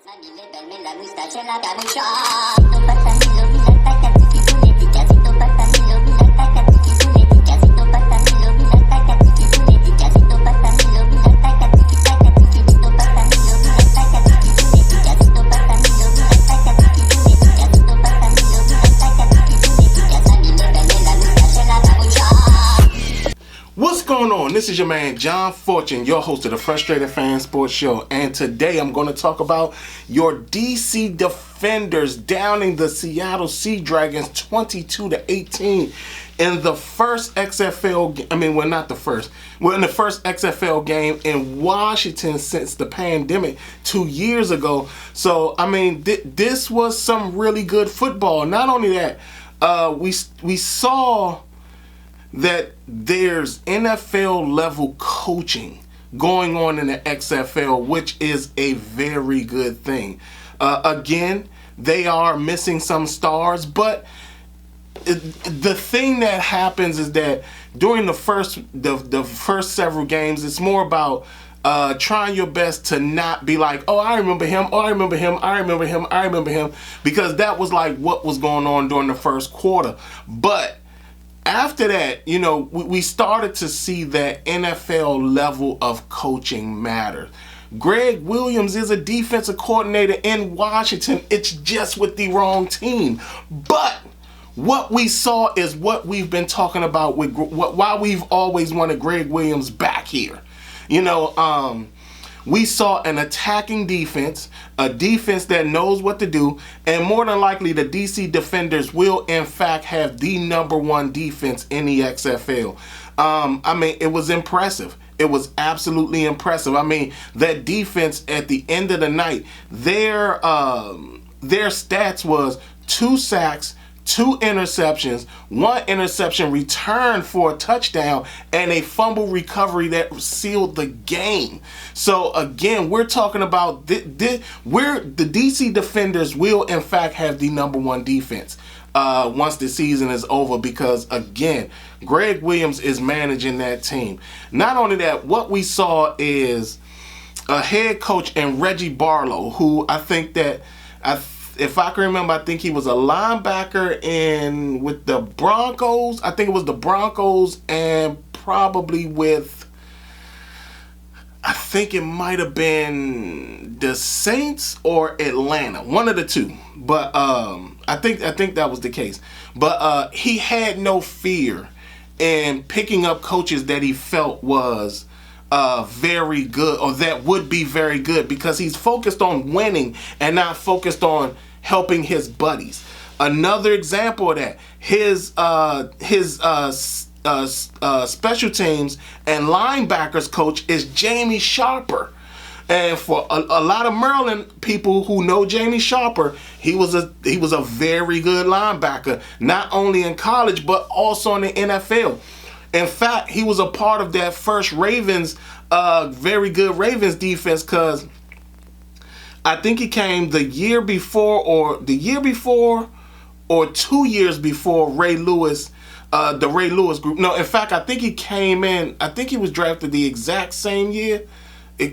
Mamie belle, la moustache et la capucha. Sito patamilo, milata katiki punetika. Sito patamilo, milata katiki punetika. Sito patamilo, milata katiki punetika. Sito patamilo, milata katiki takatiki. Sito patamilo, milata katiki punetika. Sito patamilo, milata katiki punetika. Sito patamilo, milata katiki punetika. Mamie belle, la moustache et la capucha. What's going on? This is your man John Fortune, your host of the Frustrated Fan Sports Show, and today I'm going to talk about your DC Defenders downing the Seattle Sea Dragons 22-18 in the first XFL. In the first XFL game in Washington since the pandemic 2 years ago. So this was some really good football. Not only that, we saw that there's NFL level coaching going on in the XFL, which is a very good thing. Again, they are missing some stars, but the thing that happens is that during the first several games, it's more about trying your best to not be like, oh, I remember him, oh, I remember him, I remember him, I remember him, because that was like what was going on during the first quarter. But after that, we started to see that NFL level of coaching matter. Greg Williams is a defensive coordinator in Washington. It's just with the wrong team. But what we saw is what we've been talking about with why we've always wanted Greg Williams back here. We saw an attacking defense, a defense that knows what to do, and more than likely the DC Defenders will in fact have the #1 defense in the XFL. It was impressive. It was absolutely impressive. That defense at the end of the night, their stats was 2 sacks, 2 interceptions, 1 interception return for a touchdown, and a fumble recovery that sealed the game. So again, we're talking about where the DC Defenders will in fact have the #1 defense once the season is over, because again, Greg Williams is managing that team. Not only that, what we saw is a head coach in Reggie Barlow, who I think that if I can remember, I think he was a linebacker with the Broncos. I think it was the Broncos, and probably I think it might have been the Saints or Atlanta, one of the two. But I think that was the case. But he had no fear in picking up coaches that he felt was very good, or that would be very good, because he's focused on winning and not focused on helping his buddies. Another example of that, his special teams and linebackers coach is Jamie Sharper. And for a lot of Maryland people who know Jamie Sharper, he was a very good linebacker, not only in college but also in the NFL. In fact, he was a part of that first Ravens, very good Ravens defense, because I think he came the year before or 2 years before Ray Lewis, the Ray Lewis group. No, in fact, I think he came in, I think he was drafted the exact same year.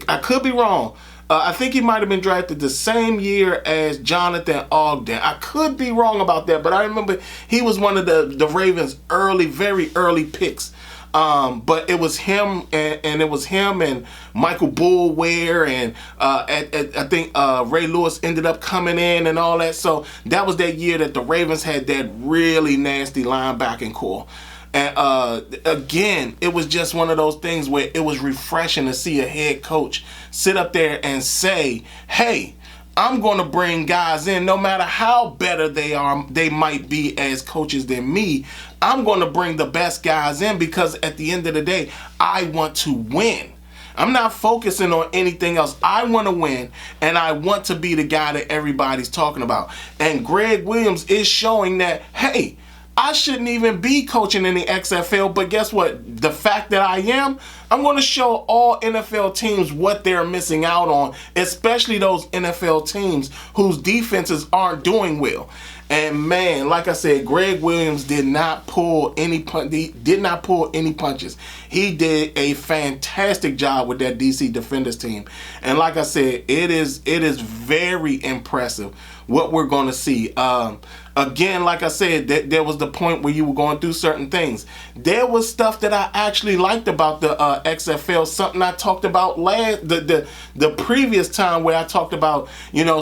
I could be wrong. I think he might have been drafted the same year as Jonathan Ogden. I could be wrong about that, but I remember he was one of the Ravens' very early picks. But it was him, and it was him and Michael Boulware, and I think Ray Lewis ended up coming in and all that. So that was that year that the Ravens had that really nasty linebacking core. And again, it was just one of those things where it was refreshing to see a head coach sit up there and say, hey, I'm going to bring guys in, no matter how better they might be as coaches than me. I'm going to bring the best guys in, because at the end of the day, I want to win. I'm not focusing on anything else. I want to win, and I want to be the guy that everybody's talking about. And Greg Williams is showing that, hey, I shouldn't even be coaching in the XFL, but guess what? The fact that I am, I'm going to show all NFL teams what they're missing out on, especially those NFL teams whose defenses aren't doing well. And man, like I said, Greg Williams did not pull any punches. He did a fantastic job with that DC Defenders team. And like I said, it is very impressive what we're going to see. Again, like I said, there was the point where you were going through certain things. There was stuff that I actually liked about the XFL, something I talked about the previous time where I talked about,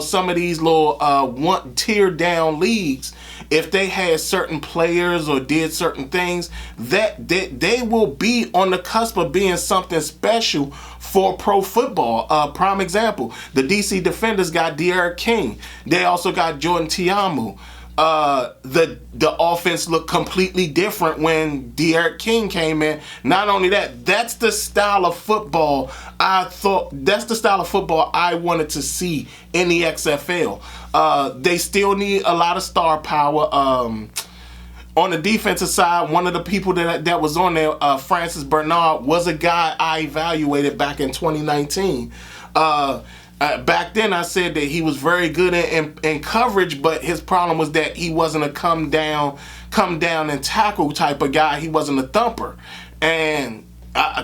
some of these little one tier down leagues. If they had certain players or did certain things, that they will be on the cusp of being something special for pro football. Prime example, the DC Defenders got D'Eriq King. They also got Jordan Ta'amu. The offense looked completely different when D'Eriq King came in. Not only that, that's the style of football I wanted to see in the XFL. They still need a lot of star power. On the defensive side, one of the people that was on there, Francis Bernard, was a guy I evaluated back in 2019. Back then, I said that he was very good in coverage, but his problem was that he wasn't a come down and tackle type of guy. He wasn't a thumper, and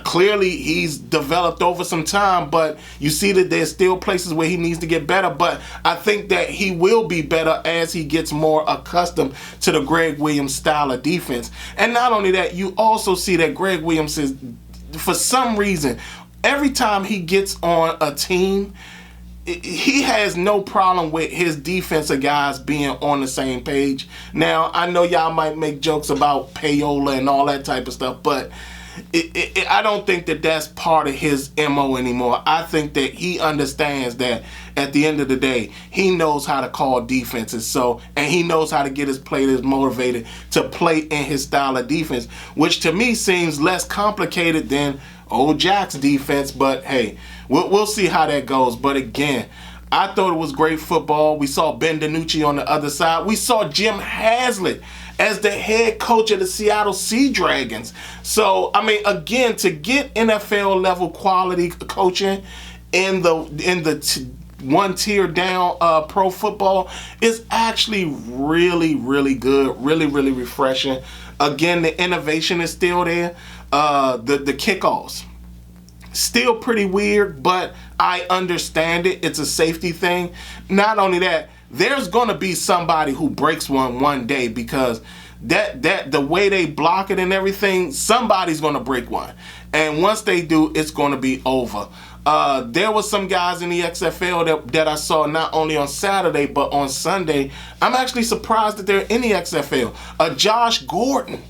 clearly he's developed over some time. But you see that there's still places where he needs to get better. But I think that he will be better as he gets more accustomed to the Greg Williams style of defense. And not only that, you also see that Greg Williams is, for some reason, every time he gets on a team, he has no problem with his defensive guys being on the same page. Now, I know y'all might make jokes about payola and all that type of stuff, but I don't think that that's part of his MO anymore. I think that he understands that at the end of the day, he knows how to call defenses. And he knows how to get his players motivated to play in his style of defense, which to me seems less complicated than old Jack's defense. But hey, we'll see how that goes. But again, I thought it was great football. We saw Ben DiNucci on the other side. We saw Jim Haslett as the head coach of the Seattle Sea Dragons. So, I mean, again, to get NFL level quality coaching in the one tier down pro football is actually really, really good, really, really refreshing. Again, the innovation is still there. The kickoffs, still pretty weird, but I understand it. It's a safety thing. Not only that, there's gonna be somebody who breaks one day, because that the way they block it and everything, somebody's gonna break one. And once they do, it's gonna be over. There was some guys in the XFL that I saw not only on Saturday but on Sunday. I'm actually surprised that they're in the XFL. Josh Gordon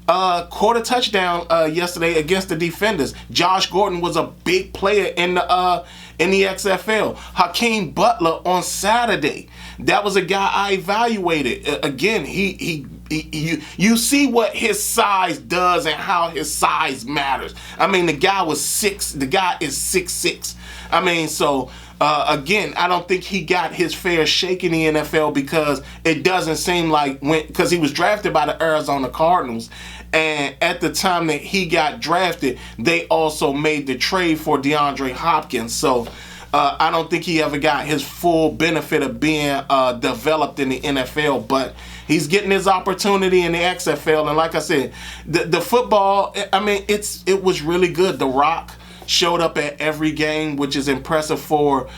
caught a touchdown yesterday against the Defenders. Josh Gordon was a big player in the XFL. Hakeem Butler on Saturday. That was a guy I evaluated. Again, you see what his size does and how his size matters. I mean, the guy is 6'6". I mean, so again, I don't think he got his fair shake in the NFL, because it doesn't seem like because he was drafted by the Arizona Cardinals. And at the time that he got drafted, they also made the trade for DeAndre Hopkins. So I don't think he ever got his full benefit of being developed in the NFL, but he's getting his opportunity in the XFL. And like I said, the football, I mean, it was really good. The Rock showed up at every game, which is impressive for.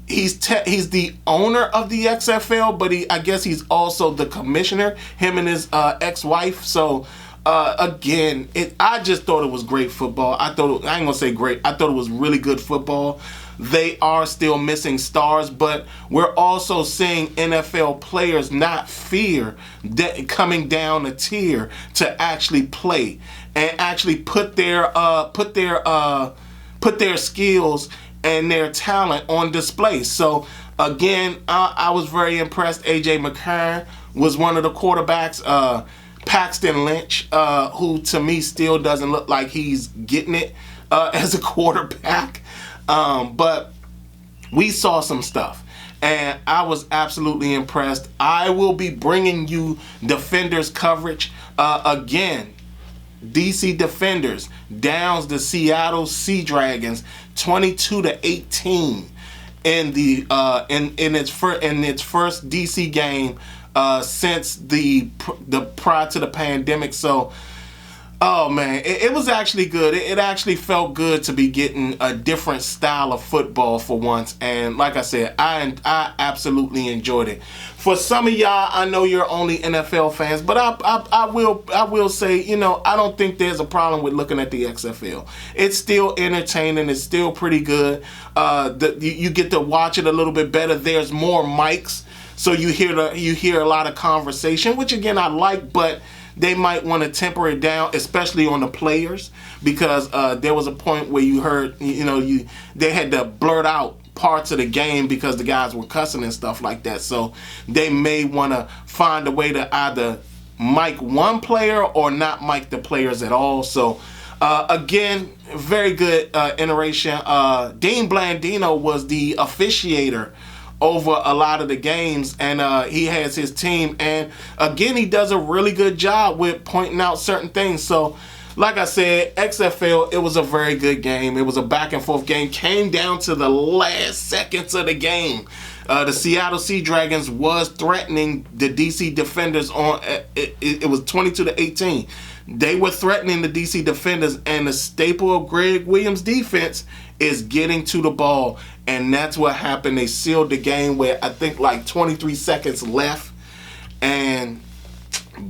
He's the owner of the XFL, but I guess he's also the commissioner, him and his ex-wife. So again, I just thought it was great football. I ain't gonna say great. I thought it was really good football. They are still missing stars, but we're also seeing NFL players not fear coming down a tier to actually play and actually put their skills and their talent on display. So again, I was very impressed. AJ McCarron was one of the quarterbacks. Paxton Lynch, who to me still doesn't look like he's getting it as a quarterback. But we saw some stuff, and I was absolutely impressed. I will be bringing you Defenders coverage. Again, DC Defenders downs the Seattle Sea Dragons 22-18 in the in its first DC game since the prior to the pandemic. So, oh man, it was actually good. It actually felt good to be getting a different style of football for once. And like I said, I absolutely enjoyed it. For some of y'all, I know you're only NFL fans, but I will say, you know, I don't think there's a problem with looking at the XFL. It's still entertaining. It's still pretty good. You get to watch it a little bit better. There's more mics, so you hear a lot of conversation, which again I like, but they might want to temper it down, especially on the players, because there was a point where you heard, they had to blurt out parts of the game because the guys were cussing and stuff like that. So they may want to find a way to either mic one player or not mic the players at all. So again, very good iteration. Dean Blandino was the officiator over a lot of the games, and he has his team, and again he does a really good job with pointing out certain things. So like I said, XFL, it was a very good game. It was a back and forth game, came down to the last seconds of the game. The Seattle Sea Dragons was threatening the DC Defenders on it was 22-18. They were threatening the DC Defenders, and the staple of Greg Williams' defense is getting to the ball, and that's what happened. They sealed the game with, I think, like 23 seconds left, and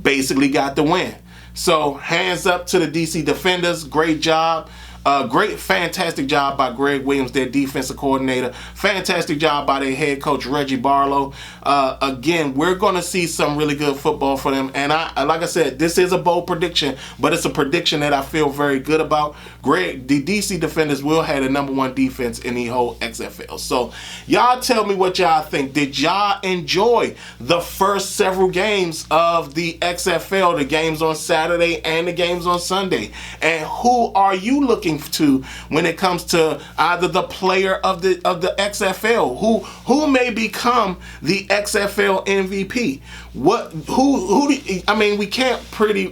basically got the win. So hands up to the DC Defenders. Great job. Fantastic job by Greg Williams, their defensive coordinator. Fantastic job by their head coach, Reggie Barlow. Again, we're going to see some really good football for them. And like I said, this is a bold prediction, but it's a prediction that I feel very good about. The DC Defenders will have the #1 defense in the whole XFL. So y'all tell me what y'all think. Did y'all enjoy the first several games of the XFL, the games on Saturday and the games on Sunday? And who are you looking to when it comes to either the player of the XFL, who may become the XFL MVP?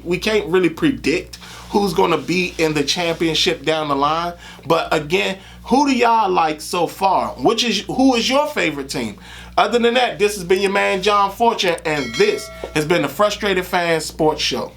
We can't really predict who's going to be in the championship down the line, but again, who do y'all like so far? Who is your favorite team? Other than that, this has been your man John Fortune, and this has been the Frustrated Fan Sports Show.